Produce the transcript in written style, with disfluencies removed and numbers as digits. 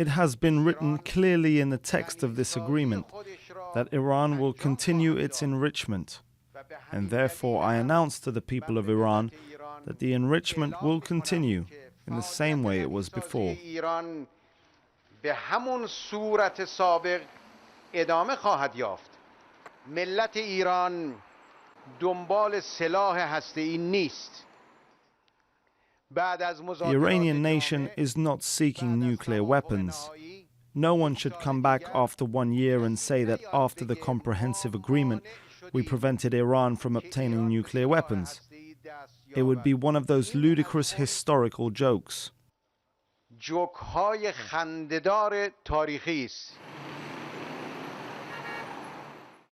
It has been written clearly in the text of this agreement that Iran will continue its enrichment, and therefore I announce to the people of Iran that the enrichment will continue in the same way it was before. ملت ایران دنبال سلاح هسته‌ای نیست. The Iranian nation is not seeking nuclear weapons. No one should come back after 1 year and say that after the comprehensive agreement we prevented Iran from obtaining nuclear weapons. It would be one of those ludicrous historical jokes. جوک‌های خنده‌دار تاریخی است.